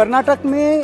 कर्नाटक में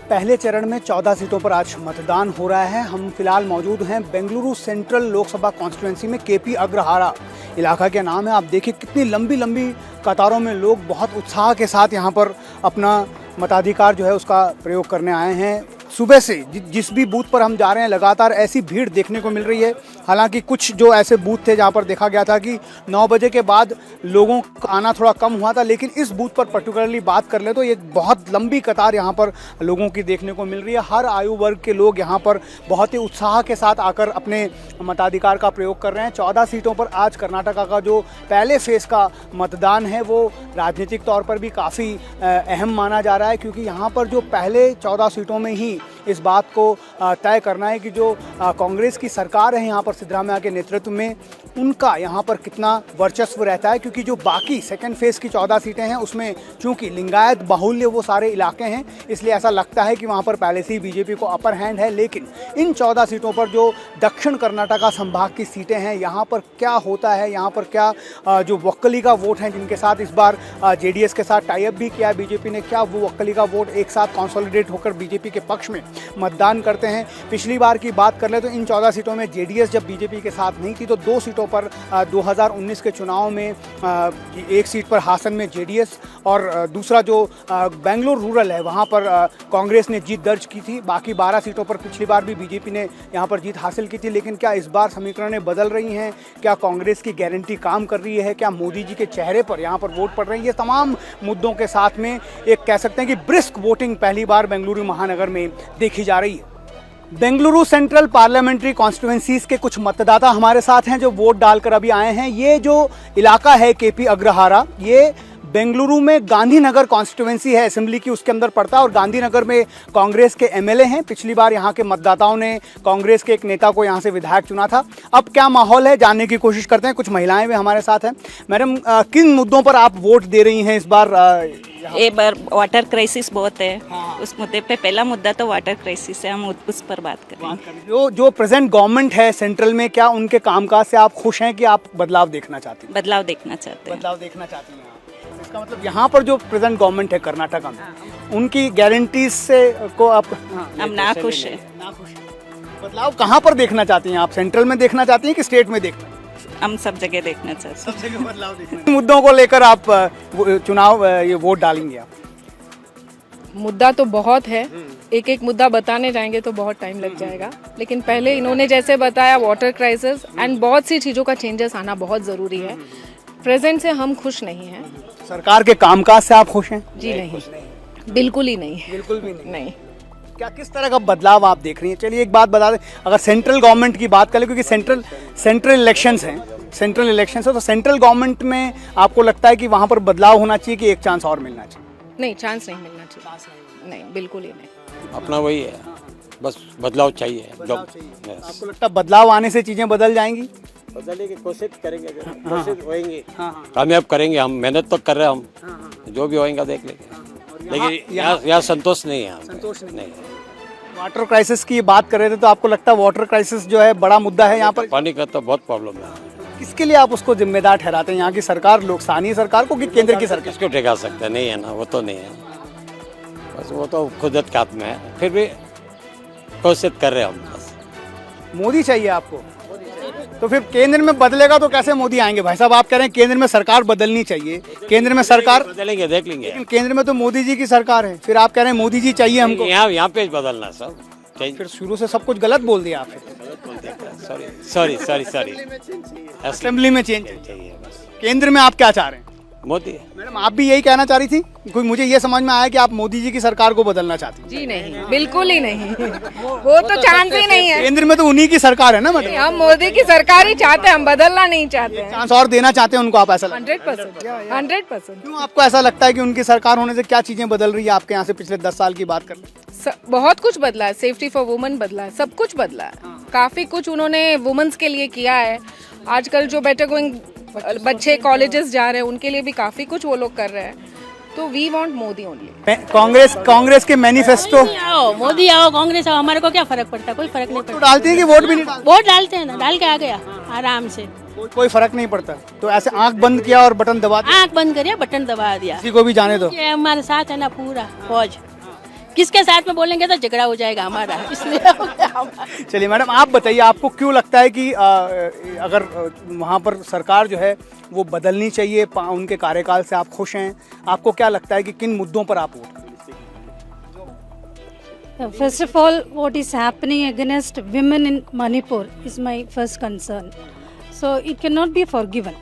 पहले चरण में 14 सीटों पर आज मतदान हो रहा है। हम फिलहाल मौजूद हैं बेंगलुरु सेंट्रल लोकसभा कॉन्स्टिट्यूंसी में। केपी अग्रहारा इलाका के नाम है। आप देखिए कितनी लंबी लंबी कतारों में लोग बहुत उत्साह के साथ यहाँ पर अपना मताधिकार जो है उसका प्रयोग करने आए हैं। सुबह से जिस भी बूथ पर हम जा रहे हैं लगातार ऐसी भीड़ देखने को मिल रही है। हालांकि कुछ जो ऐसे बूथ थे जहां पर देखा गया था कि 9 बजे के बाद लोगों का आना थोड़ा कम हुआ था, लेकिन इस बूथ पर पर्टिकुलरली बात कर ले तो ये बहुत लंबी कतार यहां पर लोगों की देखने को मिल रही है। हर आयु वर्ग के लोग यहां पर बहुत ही उत्साह के साथ आकर अपने मताधिकार का प्रयोग कर रहे हैं। 14 सीटों पर आज कर्नाटका का जो पहले फेज़ का मतदान है वो राजनीतिक तौर पर भी काफ़ी अहम माना जा रहा है, क्योंकि यहाँ पर जो पहले 14 सीटों में ही इस बात को तय करना है कि जो कांग्रेस की सरकार है यहाँ पर सिद्धरामैया के नेतृत्व में, उनका यहाँ पर कितना वर्चस्व रहता है। क्योंकि जो बाकी सेकंड फेज़ की 14 सीटें हैं उसमें चूंकि लिंगायत बाहुल्य वो सारे इलाके हैं, इसलिए ऐसा लगता है कि वहाँ पर पहले से ही बीजेपी को अपर हैंड है। लेकिन इन 14 सीटों पर जो दक्षिण कर्नाटका संभाग की सीटें हैं, यहाँ पर क्या होता है, यहाँ पर क्या जो वक्कली का वोट हैं जिनके साथ इस बार जेडीएस के साथ टाई अप भी किया बीजेपी ने, क्या वो वक्कली का वोट एक साथ कॉन्सोलिडेट होकर बीजेपी के पक्ष में मतदान करते हैं। पिछली बार की बात कर ले तो इन 14 सीटों में जेडीएस जब बीजेपी के साथ नहीं थी तो 2 सीटों पर 2019 के चुनाव में एक सीट पर हासन में जेडीएस और दूसरा जो बेंगलुरु रूरल है वहां पर कांग्रेस ने जीत दर्ज की थी। बाकी 12 सीटों पर पिछली बार भी बीजेपी ने यहां पर जीत हासिल की थी। लेकिन क्या इस बार समीकरणें बदल रही हैं? क्या कांग्रेस की गारंटी काम कर रही है? क्या मोदी जी के चेहरे पर यहाँ पर वोट पड़ रही है? ये तमाम मुद्दों के साथ में एक कह सकते हैं कि ब्रिस्क वोटिंग पहली बार बेंगलुरु महानगर में देखी जा रही है। बेंगलुरु सेंट्रल पार्लियामेंट्री कॉन्स्टिट्यूंसीज के कुछ मतदाता हमारे साथ हैं जो वोट डालकर अभी आए हैं। ये जो इलाका है केपी अग्रहारा, ये बेंगलुरु में गांधीनगर कॉन्स्टिट्यूंसी है असेंबली की, उसके अंदर पड़ता है और गांधीनगर में कांग्रेस के एमएलए हैं। पिछली बार यहाँ के मतदाताओं ने कांग्रेस के एक नेता को यहाँ से विधायक चुना था। अब क्या माहौल है जानने की कोशिश करते हैं। कुछ महिलाएं भी हमारे साथ हैं। मैडम, किन मुद्दों पर आप वोट दे रही हैं इस बार? एक बार वाटर क्राइसिस बहुत है। हाँ। उस मुद्दे पे पहला मुद्दा तो वाटर क्राइसिस है, हम उस पर बात करें। जो प्रेजेंट गवर्नमेंट है सेंट्रल में, क्या उनके कामकाज से आप खुश हैं कि आप बदलाव देखना चाहती हैं? बदलाव देखना चाहते हैं। बदलाव देखना चाहती हैं। इसका मतलब यहाँ पर जो प्रेजेंट गवर्नमेंट है कर्नाटका में, उनकी गारंटीज से को आप हम ना खुश है। बदलाव कहाँ पर देखना चाहती हैं आप? सेंट्रल में देखना चाहती हैं कि स्टेट में देखना? हम सब जगह देखना चाहते हैं। सब जगह बदलाव देखना। मुद्दों को लेकर आप चुनाव ये वोट डालेंगे आप? मुद्दा तो बहुत है, एक एक मुद्दा बताने जाएंगे तो बहुत टाइम लग जाएगा। लेकिन पहले इन्होंने जैसे बताया वाटर क्राइसिस एंड बहुत सी चीज़ों का चेंजेस आना बहुत ज़रूरी है। प्रेजेंट से हम खुश नहीं हैं। सरकार के कामकाज से आप खुश हैं? जी नहीं, बिल्कुल ही नहीं। बिल्कुल भी नहीं। क्या किस तरह का बदलाव आप देख रही हैं? चलिए एक बात बता दें, अगर सेंट्रल गवर्नमेंट की बात करें, क्योंकि सेंट्रल इलेक्शंस हैं, तो सेंट्रल गवर्नमेंट में आपको लगता है कि वहाँ पर बदलाव होना चाहिए कि एक चांस और मिलना चाहिए? नहीं, चांस नहीं मिलना चाहिए। नहीं, बिल्कुल ही नहीं। अपना वही है, बस बदलाव चाहिए। आपको लगता है बदलाव आने से चीजें बदल जाएंगी? बदलने की कोशिश करेंगे, कोशिश होएंगे, कामयाब करेंगे। हम मेहनत तो कर रहे हैं, हम जो भी होएगा देख लेंगे। लेकिन यहाँ संतोष नहीं है। संतोष नहीं। वाटर क्राइसिस की बात कर रहे थे, तो आपको लगता है वाटर क्राइसिस जो है बड़ा मुद्दा है यहाँ पर? पानी का तो बहुत प्रॉब्लम है। किसके लिए आप उसको जिम्मेदार ठहराते हैं? यहाँ की सरकार, लोग स्थानीय सरकार को कि केंद्र की सरकार? किसको ठेका सकते हैं? नहीं है ना, वो तो नहीं है। बस वो तो खुदत के हाथ में है। फिर भी कोशिश कर रहे हैं हम। बस मोदी चाहिए आपको? तो फिर केंद्र में बदलेगा तो कैसे मोदी आएंगे? भाई साहब, आप कह रहे हैं केंद्र में सरकार बदलनी चाहिए, केंद्र में सरकार बदलेंगे, देख लेंगे। लेकिन केंद्र में तो मोदी जी की सरकार है, फिर आप कह रहे हैं मोदी जी चाहिए हमको। यहाँ पे बदलना सब। फिर शुरू से सब कुछ गलत बोल दिया आपने। सॉरी असेंबली में चेंज चाहिए बस। केंद्र में आप क्या चाह रहे हैं? मोदी। मैडम, आप भी यही कहना चाह रही थी? कोई मुझे ये समझ में आया कि आप मोदी जी की सरकार को बदलना चाहती हैं? जी नहीं, बिल्कुल ही नहीं। वो तो चांस ही नहीं है। केंद्र में तो उन्हीं की सरकार है ना मैडम? हम मोदी की सरकार ही चाहते हैं, हम बदलना नहीं चाहते हैं। चांस और देना चाहते हैं उनको आप? ऐसा 100%। क्यों आपको ऐसा लगता है कि उनकी सरकार होने से क्या चीजें बदल रही है आपके यहाँ से? पिछले 10 साल की बात कर लें, बहुत कुछ बदला है। सेफ्टी फॉर वुमेन बदला है, सब कुछ बदला है। काफी कुछ उन्होंने वुमेन्स के लिए किया है। आजकल जो बेटर गोइंग बच्चे कॉलेजेस जा रहे हैं उनके लिए भी काफी कुछ वो लोग कर रहे हैं। तो we want Modi only. Congress के मैनिफेस्टो। मोदी आओ, कांग्रेस आओ, हमारे को क्या फर्क पड़ता है? कोई फर्क नहीं पड़ता। डालती है कि वोट भी नहीं डालती? वोट डालते हैं ना, डाल के आ गया आराम से। कोई फर्क नहीं पड़ता? तो ऐसे आंख बंद किया और बटन दबा दिया? आंख बंद करिए, बटन दबा दिया। किसी को भी जाने दो। ये हमारे साथ है ना पूरा फौज। किसके साथ में बोलेंगे तो झगड़ा हो जाएगा हमारा, इसलिए चलिए मैडम, आप बताइए, आपको क्यों लगता है कि अगर वहाँ पर सरकार जो है वो बदलनी चाहिए, उनके कार्यकाल से आप खुश हैं? आपको क्या लगता है कि किन मुद्दों पर आप वोट करेंगे? First of all, what is happening against women in Manipur is my first concern. So it cannot be forgiven.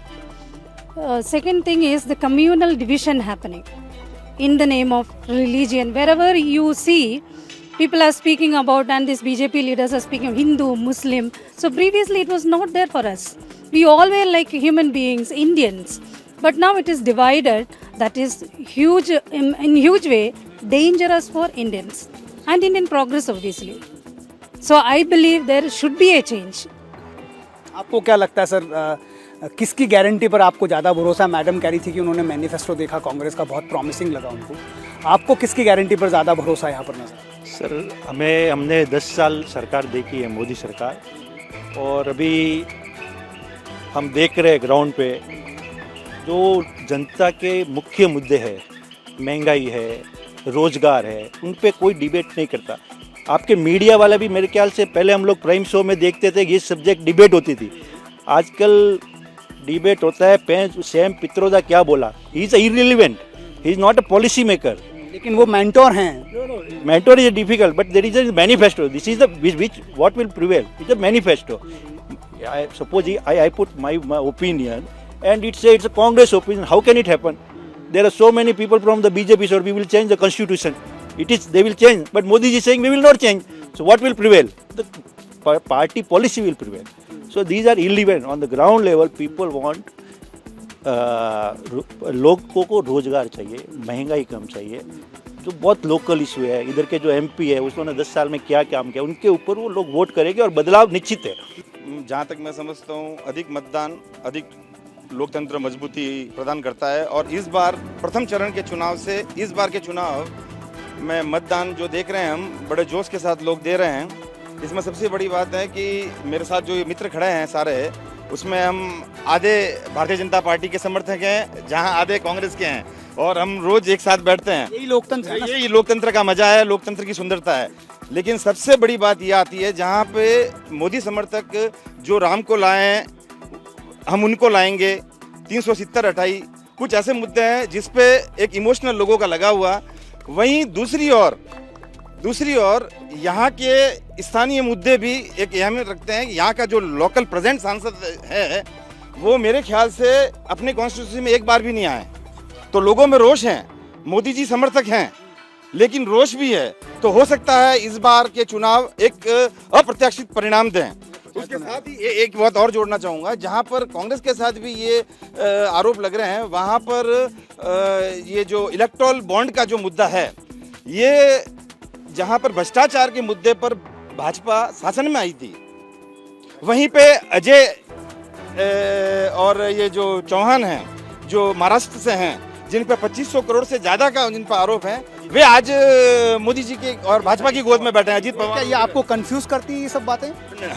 Second thing is the communal division happening in the name of religion. Wherever you see, people are speaking about, and these BJP leaders are speaking of Hindu, Muslim. So previously it was not there for us. We all were like human beings, Indians. But now it is divided. That is huge, in huge way, dangerous for Indians and Indian progress obviously. So I believe there should be a change. आपको क्या लगता है sir, किसकी guarantee पर आपको ज़्यादा भरोसा है? मैडम कह रही थी कि उन्होंने मैनिफेस्टो देखा कांग्रेस का, बहुत प्रॉमिसिंग लगा उनको। आपको किसकी गारंटी पर ज़्यादा भरोसा है यहाँ पर नजर? सर हमने 10 साल सरकार देखी है, मोदी सरकार, और अभी हम देख रहे हैं ग्राउंड पे जो जनता के मुख्य मुद्दे हैं, महंगाई है, रोजगार है, उन पे कोई डिबेट नहीं करता। आपके मीडिया वाला भी, मेरे ख्याल से पहले हम लोग प्राइम शो में देखते थे कि ये सब्जेक्ट डिबेट होती थी, आजकल डिबेट होता है सैम पित्रोदा क्या बोला, he is irrelevant, he is not a policy maker. लेकिन वो मेंटोर हैं। Mentor is difficult, but there is a manifesto, this is the which what will prevail, is a manifesto. I suppose I put my opinion and it says it's a Congress opinion. How can it happen? There are so many people from the BJP, so we will change the constitution. They will change, but Modi ji is saying we will not change. So what will prevail? The party policy will prevail. So these are irrelevant. On the ground level, people want लोगों को रोजगार चाहिए, महंगाई कम चाहिए, जो बहुत local issue है। इधर के जो MP है उसने 10 साल में क्या काम किया, उनके ऊपर वो लोग वोट करेंगे और बदलाव निश्चित है। जहाँ तक मैं समझता हूँ, अधिक मतदान अधिक लोकतंत्र मजबूती प्रदान करता है। और इस बार प्रथम चरण के चुनाव से इस बार के चुनाव में मतदान जो देख रहे हैं हम, बड़े जोश के साथ लोग दे रहे हैं। इसमें सबसे बड़ी बात है कि मेरे साथ जो मित्र खड़े हैं सारे, उसमें हम आधे भारतीय जनता पार्टी के समर्थक हैं, जहां आधे कांग्रेस के हैं, और हम रोज एक साथ बैठते हैं। यही लोकतंत्र है, यही लोकतंत्र का मजा है, लोकतंत्र की सुंदरता है। लेकिन सबसे बड़ी बात यह आती है, जहां पे मोदी समर्थक जो राम को लाए हम उनको लाएंगे, 370 हटाई, कुछ ऐसे मुद्दे हैं जिसपे एक इमोशनल लोगों का लगा हुआ। वहीं दूसरी ओर यहाँ के स्थानीय मुद्दे भी एक अहमियत रखते हैं। यहाँ का जो लोकल प्रेजेंट सांसद है वो मेरे ख्याल से अपने कॉन्स्टिट्यूंसी में एक बार भी नहीं आए। तो लोगों में रोष है, मोदी जी समर्थक हैं, लेकिन रोष भी है। तो हो सकता है इस बार के चुनाव एक अप्रत्याशित परिणाम दें। उसके साथ ही एक बात और जोड़ना चाहूँगा, जहाँ पर कांग्रेस के साथ भी ये आरोप लग रहे हैं, वहाँ पर ये जो इलेक्टोरल बॉन्ड का जो मुद्दा है, ये जहाँ पर भ्रष्टाचार के मुद्दे पर भाजपा शासन में आई थी, वहीं पे अजय और ये जो चौहान हैं, जो महाराष्ट्र से हैं, जिन पर 2500 करोड़ से ज्यादा का जिन पर आरोप है, वे आज मोदी जी के और भाजपा की गोद में बैठे हैं। अजीत पवार, क्या ये आपको कंफ्यूज करती है ये सब बातें?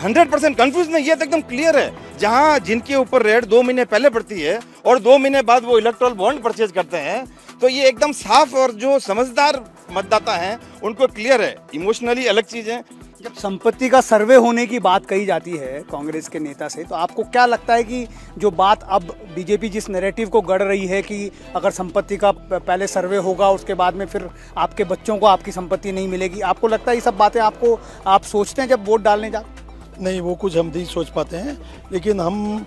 100% कंफ्यूज नहीं, ये तो एकदम क्लियर है। जहां जिनके ऊपर रेड 2 महीने पहले पड़ती है और 2 महीने बाद वो इलेक्टोरल बॉन्ड परचेज करते हैं, तो ये एकदम साफ, और जो समझदार मतदाता हैं उनको क्लियर है। इमोशनली अलग चीज है। जब संपत्ति का सर्वे होने की बात कही जाती है कांग्रेस के नेता से, तो आपको क्या लगता है कि जो बात अब बीजेपी जिस नैरेटिव को गढ़ रही है कि अगर संपत्ति का पहले सर्वे होगा, उसके बाद में फिर आपके बच्चों को आपकी संपत्ति नहीं मिलेगी, आपको लगता है ये सब बातें आप सोचते हैं जब वोट डालने जाते? नहीं, वो कुछ हम नहीं सोच पाते हैं, लेकिन हम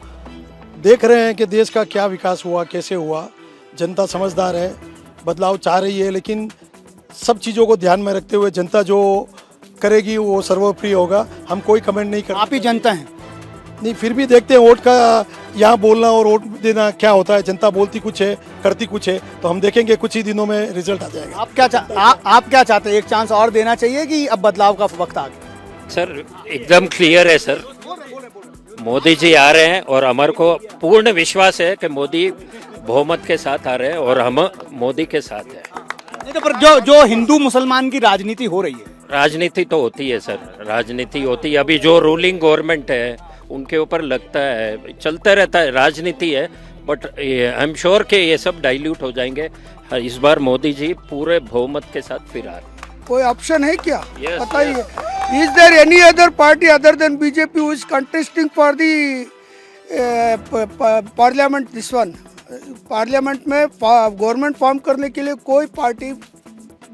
देख रहे हैं कि देश का क्या विकास हुआ, कैसे हुआ। जनता समझदार है, बदलाव चाह रही है, लेकिन सब चीज़ों को ध्यान में रखते हुए जनता जो करेगी वो सर्वोपरि होगा। हम कोई कमेंट नहीं कर, आप ही जनता हैं। नहीं, फिर भी देखते हैं वोट का यहाँ बोलना और वोट देना क्या होता है। जनता बोलती कुछ है, करती कुछ है, तो हम देखेंगे कुछ ही दिनों में रिजल्ट आ जाएगा। आप क्या चाहते हैं? एक चांस और देना चाहिए कि अब बदलाव का वक्त आ गया? सर एकदम क्लियर है सर, मोदी जी आ रहे हैं और हमारे को पूर्ण विश्वास है कि मोदी बहुमत के साथ आ रहे हैं और हम मोदी के साथ हैं। नहीं तो पर जो हिंदू मुसलमान की राजनीति हो रही है, राजनीति तो होती है सर, राजनीति होती है। अभी जो रूलिंग गवर्नमेंट है उनके ऊपर लगता है, चलता रहता है, राजनीति है, बट आई एम श्योर कि ये सब डाइल्यूट हो जाएंगे। इस बार मोदी जी पूरे बहुमत के साथ फिर आ रहे हैं। कोई ऑप्शन है क्या? Yes, बताइए, is there any other party other than BJP who is contesting for the parliament? This one parliament में गवर्नमेंट फॉर्म करने के लिए कोई पार्टी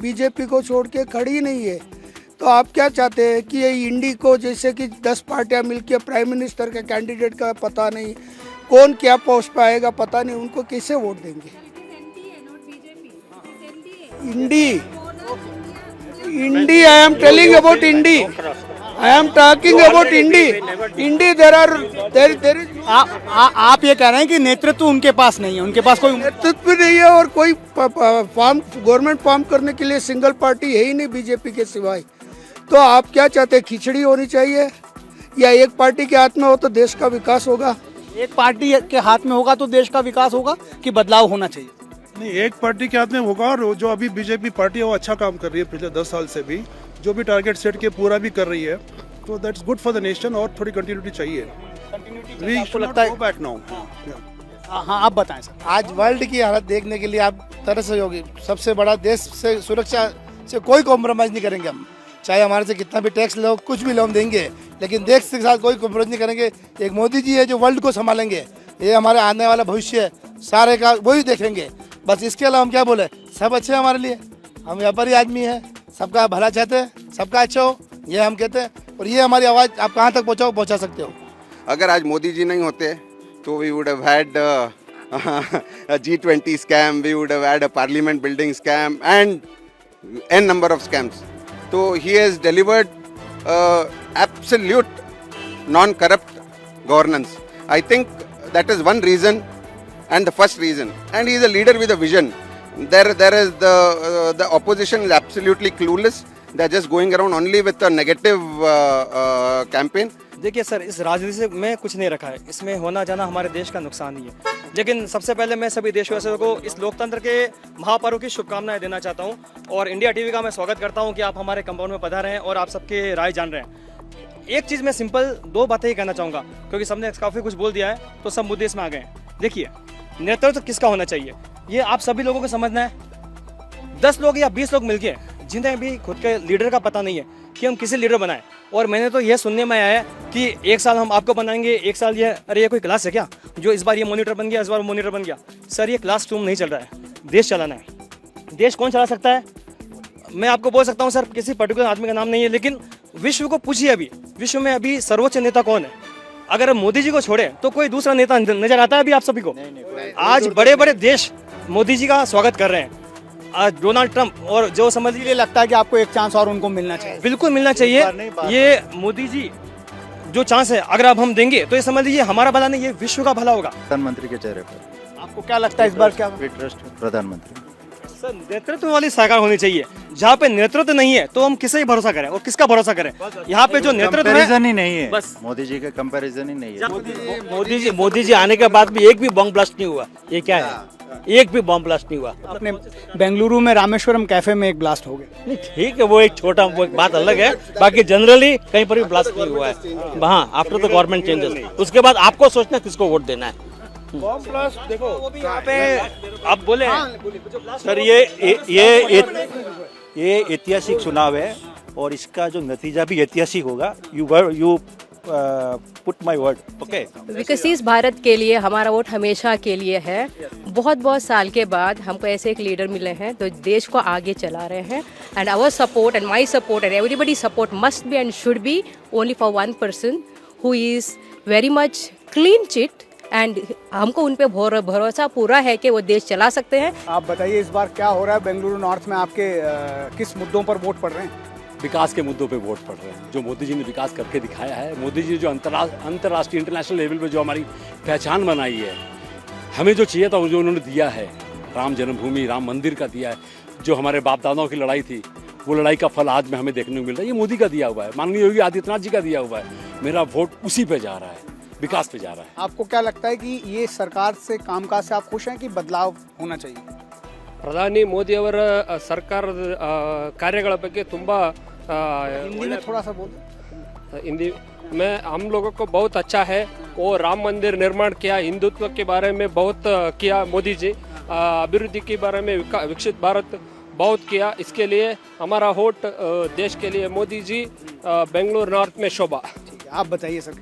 बीजेपी को छोड़ के खड़ी नहीं है। तो आप क्या चाहते हैं कि ये इंडी को, जैसे कि 10 पार्टियां मिलकर प्राइम मिनिस्टर के कैंडिडेट का पता नहीं, कौन क्या पोस्ट पे आएगा पता नहीं, उनको कैसे वोट देंगे? INDI I am telling about INDI, I am talking about INDI there is आप ये कह रहे हैं कि नेतृत्व उनके पास नहीं है, उनके पास कोई नेतृत्व नहीं है और कोई फॉर्म गवर्नमेंट फॉर्म करने के लिए सिंगल पार्टी है ही नहीं बीजेपी के सिवाय। तो आप क्या चाहते हैं, खिचड़ी होनी चाहिए या एक पार्टी के हाथ में हो तो देश का विकास होगा? एक पार्टी के हाथ में होगा तो देश का विकास होगा कि बदलाव होना चाहिए? नहीं, एक पार्टी के हाथ में होगा और जो अभी बीजेपी पार्टी है वो अच्छा काम कर रही है पिछले 10 साल से भी, जो भी टारगेट सेट के पूरा भी कर रही है, तो that's good for the nation और थोड़ी कंटिन्यूटी चाहिए। आपको लगता है? Back now. हाँ, आप बताएं सर। आज वर्ल्ड की हालत देखने के लिए आप तरस होगी। सबसे बड़ा देश से सुरक्षा से कोई कॉम्प्रोमाइज़ नहीं करेंगे हम, चाहे हमारे से कितना भी टैक्स लो, कुछ भी लोन देंगे, लेकिन देश के साथ कोई कॉम्प्रोमाइज़ नहीं करेंगे। एक मोदी जी है जो वर्ल्ड को संभालेंगे, ये हमारे आने वाला भविष्य है सारे का, वही देखेंगे। बस इसके अलावा हम क्या बोले, सब अच्छे हैं हमारे लिए, हम व्यापारी आदमी हैं, सबका भला चाहते हैं, सबका अच्छा हो, ये हम कहते हैं। और ये हमारी आवाज़ आप कहाँ तक पहुँचा सकते हो। अगर आज मोदी जी नहीं होते तो we would have had G20 scam, we would have had a parliament building scam and n number of scams. So he has delivered absolute non-corrupt governance. I think that is one reason and the first reason. And he is a leader with a vision. There is the opposition is absolutely clueless. They are just going around only with a negative campaign. देखिए sir, इस राजनीति में कुछ नहीं रखा है, इसमें होना जाना हमारे देश का नुकसान ही है। लेकिन सबसे पहले मैं सभी देशवासियों को इस लोकतंत्र के महापर्व की शुभकामनाएं देना चाहता हूं और इंडिया टीवी का मैं स्वागत करता हूं कि आप हमारे कंपाउंड में पधारे हैं और आप सबके राय जान रहे हैं। एक चीज़ मैं सिंपल 2 बातें ही कहना चाहूँगा, क्योंकि सबने काफ़ी कुछ बोल दिया है तो सब मुद्दे इसमें आ गए हैं। देखिए, नेतृत्व किसका होना चाहिए ये आप सभी लोगों को समझना है। 10 लोग या 20 लोग मिलके जिन्हें भी खुद के लीडर का पता नहीं है कि हम किसे लीडर बनाएं, और मैंने तो यह सुनने में आया है कि एक साल हम आपको बनाएंगे, एक साल ये, अरे ये कोई क्लास है क्या जो इस बार ये मॉनिटर बन गया, इस बार मॉनिटर बन गया? सर, ये क्लासरूम नहीं चल रहा है, देश चलाना है। देश कौन चला सकता है? मैं आपको बोल सकता हूँ सर, किसी पर्टिकुलर आदमी का नाम नहीं है, लेकिन विश्व को पूछिए, अभी विश्व में अभी सर्वोच्च नेता कौन है? अगर मोदी जी को छोड़े तो कोई दूसरा नेता नजर आता है अभी आप सभी को? आज बड़े बड़े देश मोदी जी का स्वागत कर रहे हैं। आज डोनाल्ड ट्रंप और जो समझ लीजिए, लगता है कि आपको एक चांस और उनको मिलना चाहिए। बिल्कुल मिलना चाहिए। ये मोदी जी जो चांस है अगर अब हम देंगे तो ये समझ लीजिए हमारा भला नहीं, ये विश्व का भला होगा। प्रधानमंत्री के चेहरे पर आपको क्या लगता है इस बार क्या ट्रस्ट प्रधानमंत्री? सर, नेतृत्व वाली सरकार होनी चाहिए। जहाँ पे नेतृत्व नहीं है तो हम किसे ही भरोसा करें और किसका भरोसा करें? यहाँ पे जो नेतृत्व कंपैरिजन ही नहीं है, बस मोदी जी का कंपैरिजन ही नहीं है। मोदी जी आने के बाद भी एक भी बॉम्ब ब्लास्ट नहीं हुआ। ये क्या है? एक भी बॉम्ब ब्लास्ट नहीं हुआ। अपने बेंगलुरु में रामेश्वरम कैफे में एक ब्लास्ट हो गया। नहीं, ठीक है, वो एक छोटा, वो एक बात अलग है। बाकी जनरली कहीं पर भी ब्लास्ट नहीं हुआ है। हाँ, आफ्टर द गवर्नमेंट चेंजेस, उसके बाद आपको सोचना किसको वोट देना है। बॉम्ब ब्लास्ट देखो यहाँ पे आप बोले सर, ये ऐतिहासिक चुनाव है और इसका जो नतीजा भी ऐतिहासिक होगा। You put my word, okay. विकसित भारत के लिए हमारा वोट हमेशा के लिए है। बहुत बहुत साल के बाद हमको ऐसे एक लीडर मिले हैं तो देश को आगे चला रहे हैं। And our support and my support and everybody support must be and should be only for one person who is very much clean chit, and हमको उन पे भरोसा पूरा है कि वो देश चला सकते हैं। आप बताइए इस बार क्या हो रहा है बेंगलुरु नॉर्थ में? आपके किस मुद्दों पर वोट पड़ रहे हैं? विकास के मुद्दों पे वोट पड़ रहे हैं। जो मोदी जी ने विकास करके दिखाया है, मोदी जी जो अंतर्राष्ट्रीय इंटरनेशनल लेवल पे जो हमारी पहचान बनाई है, हमें जो चाहिए था वो जो उन्होंने दिया है, राम जन्मभूमि, राम मंदिर का दिया है, जो हमारे बाप दादाओं की लड़ाई थी, वो लड़ाई का फल आज में हमें देखने को मिल रहा है। ये मोदी का दिया हुआ है, माननीय योगी आदित्यनाथ जी का दिया हुआ है। मेरा वोट उसी पे जा रहा है, विकास पे जा रहा है। आपको क्या लगता है कि ये सरकार से, कामकाज से आप खुश हैं कि बदलाव होना चाहिए? ಪ್ರಧಾನಿ ಮೋದಿಯವರ ಸರ್ಕಾರದ ಕಾರ್ಯಗಳ ಬಗ್ಗೆ ತುಂಬ हिंदी में थोड़ा सा बोल। हिंदी में हम लोगों को बहुत अच्छा है। वो राम मंदिर निर्माण किया, हिंदुत्व के बारे में बहुत किया मोदी जी, अभिवृद्धि के बारे में, विकसित भारत बहुत किया। इसके लिए हमारा वोट देश के लिए मोदी जी, बेंगलुरु नॉर्थ में शोभा। आप बताइए सर।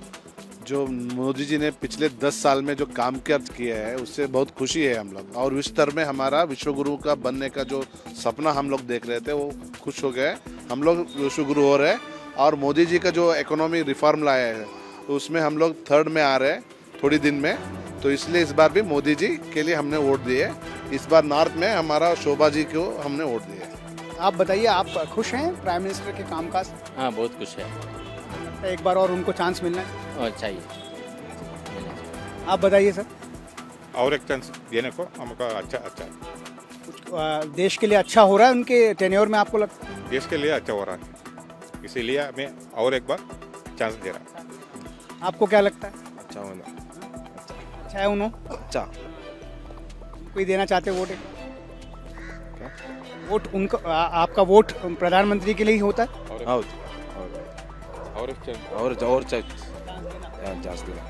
जो मोदी जी ने पिछले 10 साल में जो काम किया है उससे बहुत खुशी है हम लोग, और विश्व में हमारा विश्वगुरु का बनने का जो सपना हम लोग देख रहे थे वो खुश हो गए। हम लोग विश्वगुरु हो रहे हैं, और मोदी जी का जो इकोनॉमी रिफॉर्म लाया है तो उसमें हम लोग 3rd में आ रहे हैं थोड़ी दिन में। तो इसलिए इस बार भी मोदी जी के लिए हमने वोट दिए। इस बार नॉर्थ में हमारा शोभा जी को हमने वोट दिए। आप बताइए, आप खुश हैं प्राइम मिनिस्टर के कामकाज? हाँ, बहुत खुश है। एक बार और उनको चांस मिलना है? चाहिए। आप बताइए सर। और एक चांस देने को हमको अच्छा देश के लिए अच्छा हो रहा है उनके टेन्योर में, आपको लगता है? देश के लिए अच्छा हो रहा है, इसीलिए मैं और एक बार चांस दे रहा हूँ। आपको क्या लगता है? अच्छा होना। अच्छा है उन्होंने? अच्छा। कोई देना चाहते वोट? वोट उनको, आपका वोट प्रधानमंत्री के लिए ही होता है? और चांस दे रहा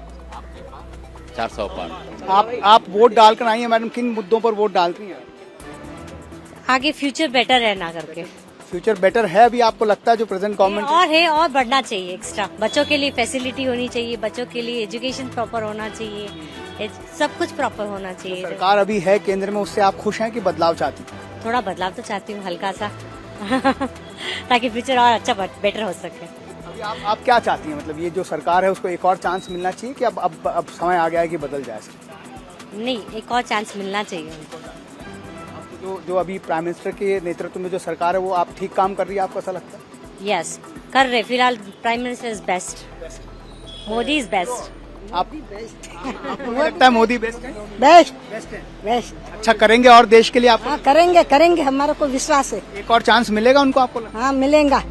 400 पार। आप वोट डालकर आई हैं मैडम, किन मुद्दों पर वोट डालती हैं? आगे फ्यूचर बेटर है ना करके। फ्यूचर बेटर है अभी आपको लगता है जो प्रेजेंट गवर्नमेंट? और है, और बढ़ना चाहिए एक्स्ट्रा। बच्चों के लिए फैसिलिटी होनी चाहिए, बच्चों के लिए एजुकेशन प्रॉपर होना चाहिए, सब कुछ प्रॉपर होना चाहिए। सरकार अभी है केंद्र में, उससे आप खुश हैं कि बदलाव चाहती हैं? थोड़ा बदलाव तो चाहती हूँ, हल्का सा ताकि फ्यूचर और अच्छा बेटर हो सके। अभी आप क्या चाहती हैं? मतलब ये जो सरकार है उसको एक और चांस मिलना चाहिए कि अब समय आ गया है कि बदल जाए? नहीं, एक और चांस मिलना चाहिए उनको। जो अभी प्राइम मिनिस्टर के नेतृत्व में जो सरकार है वो आप ठीक काम कर रही है, आपको ऐसा लगता है? यस, कर रहे। फिलहाल prime minister is best, Modi is best. आपको लगता है मोदी बेस्ट है? बेस्ट बेस्ट है। बेस्ट अच्छा करेंगे और देश के लिए आप? हाँ, करेंगे हमारा को विश्वास है। एक और चांस मिलेगा उनको, आपको लगता है? हाँ, मिलेगा।